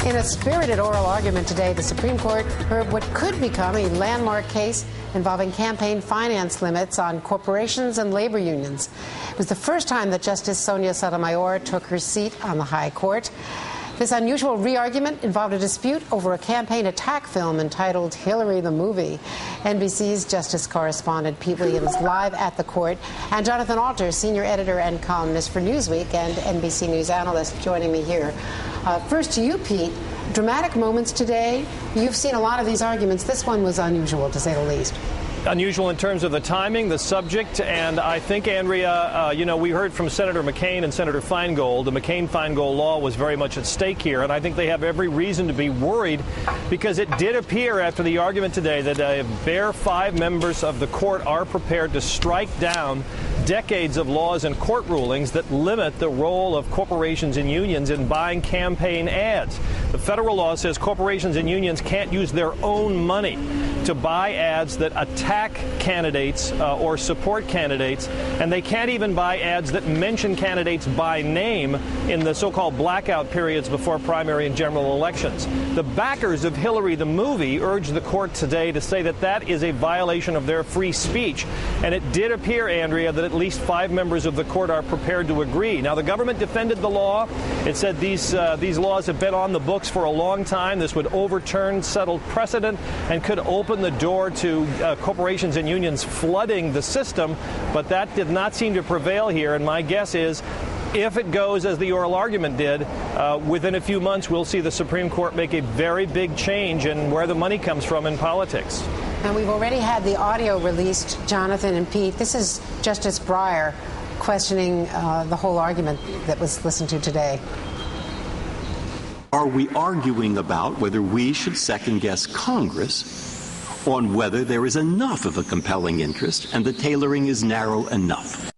In a spirited oral argument today, the Supreme Court heard what could become a landmark case involving campaign finance limits on corporations and labor unions. It was the first time that Justice Sotomayor took her seat on the High Court. This unusual re-argument involved a dispute over a campaign attack film entitled Hillary the Movie. NBC's Justice correspondent Pete Williams live at the court, and Jonathan Alter, senior editor and columnist for Newsweek and NBC News analyst, joining me here. First to you, Pete. Dramatic moments today. You've seen a lot of these arguments. This one was unusual, to say the least. Unusual in terms of the timing, the subject, and I think, Andrea, we heard from Senator McCain and Senator Feingold. The McCain-Feingold law was very much at stake here, and I think they have every reason to be worried because it did appear after the argument today that a bare 5 members of the court are prepared to strike down decades of laws and court rulings that limit the role of corporations and unions in buying campaign ads. The federal law says corporations and unions can't use their own money to buy ads that attack candidates or support candidates, and they can't even buy ads that mention candidates by name in the so-called blackout periods before primary and general elections. The backers of Hillary the Movie urged the court today to say that that is a violation of their free speech, and it did appear, Andrea, that at least 5 members of the court are prepared to agree. Now, the government defended the law. It said these laws have been on the books for a long time. This would overturn settled precedent and could open the door to corporations and unions flooding the system, but that did not seem to prevail here, and my guess is if it goes as the oral argument did, within a few months we'll see the Supreme Court make a very big change in where the money comes from in politics. And we've already had the audio released, Jonathan and Pete. This is Justice Breyer questioning the whole argument that was listened to today. Are we arguing about whether we should second-guess Congress on whether there is enough of a compelling interest and the tailoring is narrow enough?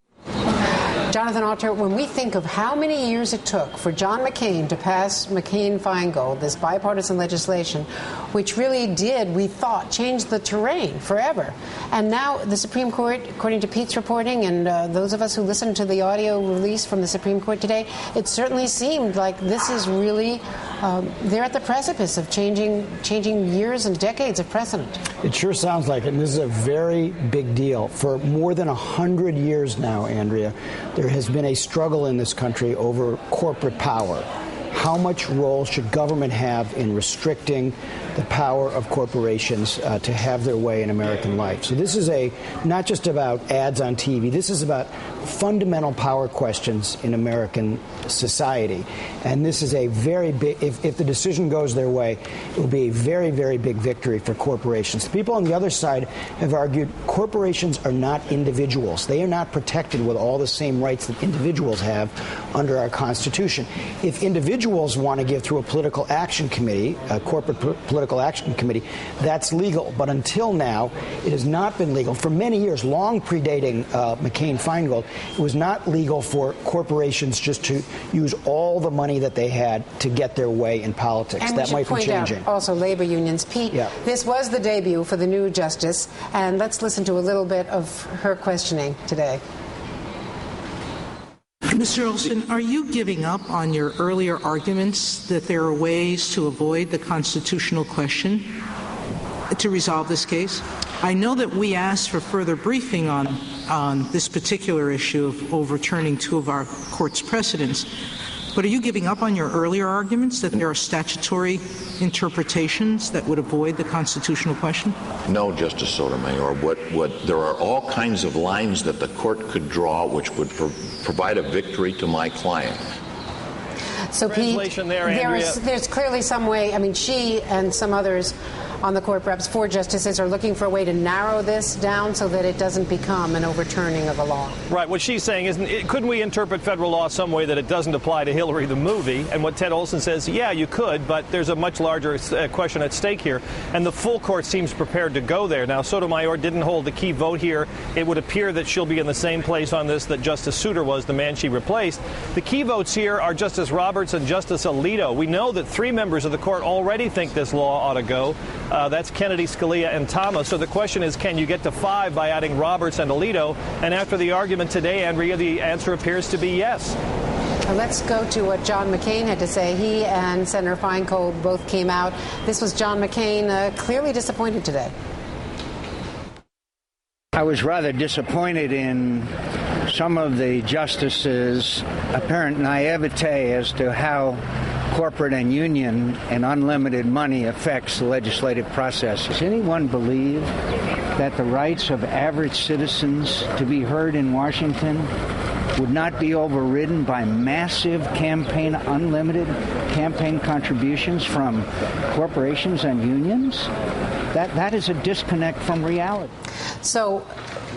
Jonathan Alter, when we think of how many years it took for John McCain to pass McCain-Feingold, this bipartisan legislation, which really did, we thought, change the terrain forever. And now the Supreme Court, according to Pete's reporting and those of us who listened to the audio release from the Supreme Court today, it certainly seemed like this is really, they're at the precipice of changing years and decades of precedent. It sure sounds like it, and this is a very big deal. For more than 100 years now, Andrea, there has been a struggle in this country over corporate power. How much role should government have in restricting the power of corporations to have their way in American life? So this is not just about ads on TV. This is about fundamental power questions in American society. And this is a very big, if the decision goes their way, it will be a very, very big victory for corporations. The people on the other side have argued corporations are not individuals. They are not protected with all the same rights that individuals have under our Constitution. If individuals want to give through a political action committee, a corporate political action committee, that's legal. But until now, it has not been legal. For many years, long predating McCain-Feingold, it was not legal for corporations just to use all the money that they had to get their way in politics. And that might be changing. Out also labor unions. Pete, This was the debut for the new justice, and let's listen to a little bit of her questioning today. Mr. Olson, are you giving up on your earlier arguments that there are ways to avoid the constitutional question to resolve this case? I know that we asked for further briefing on this particular issue of overturning 2 of our court's precedents, but are you giving up on your earlier arguments that there are statutory interpretations that would avoid the constitutional question? No, Justice Sotomayor. There are all kinds of lines that the court could draw which would provide a victory to my client. So, Pete, there's clearly some way. I mean, she and some others on the court, perhaps 4 justices, are looking for a way to narrow this down so that it doesn't become an overturning of a law. Right. What she's saying is, couldn't we interpret federal law some way that it doesn't apply to Hillary the movie? And what Ted Olson says, yeah, you could, but there's a much larger question at stake here. And the full court seems prepared to go there. Now, Sotomayor didn't hold the key vote here. It would appear that she'll be in the same place on this that Justice Souter was, the man she replaced. The key votes here are Justice Roberts and Justice Alito. We know that 3 members of the court already think this law ought to go. That's Kennedy, Scalia, and Thomas. So the question is, can you get to 5 by adding Roberts and Alito? And after the argument today, Andrea, the answer appears to be yes. Let's go to what John McCain had to say. He and Senator Feingold both came out. This was John McCain clearly disappointed today. I was rather disappointed in some of the justices' apparent naivete as to how corporate and union and unlimited money affects the legislative process. Does anyone believe that the rights of average citizens to be heard in Washington would not be overridden by massive unlimited campaign contributions from corporations and unions? That is a disconnect from reality. So,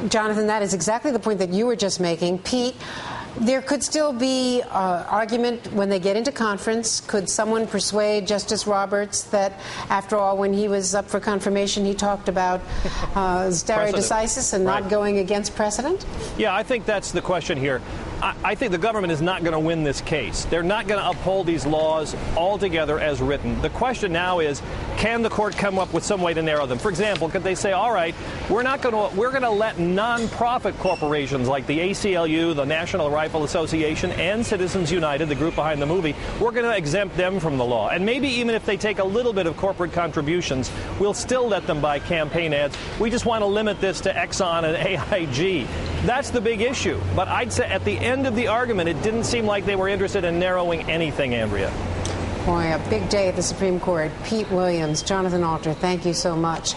Jonathan, that is exactly the point that you were just making. Pete, there could still be argument when they get into conference. Could someone persuade Justice Roberts that, after all, when he was up for confirmation, he talked about stare decisis and not going against precedent? Yeah, I think that's the question here. I think the government is not going to win this case. They're not going to uphold these laws altogether as written. The question now is, can the court come up with some way to narrow them? For example, could they say, all right, we're going to let nonprofit corporations like the ACLU, the National Rifle Association, and Citizens United, the group behind the movie, we're going to exempt them from the law. And maybe even if they take a little bit of corporate contributions, we'll still let them buy campaign ads. We just want to limit this to Exxon and AIG. That's the big issue. But I'd say at the end of the argument, it didn't seem like they were interested in narrowing anything, Andrea. Boy, a big day at the Supreme Court. Pete Williams, Jonathan Alter, thank you so much.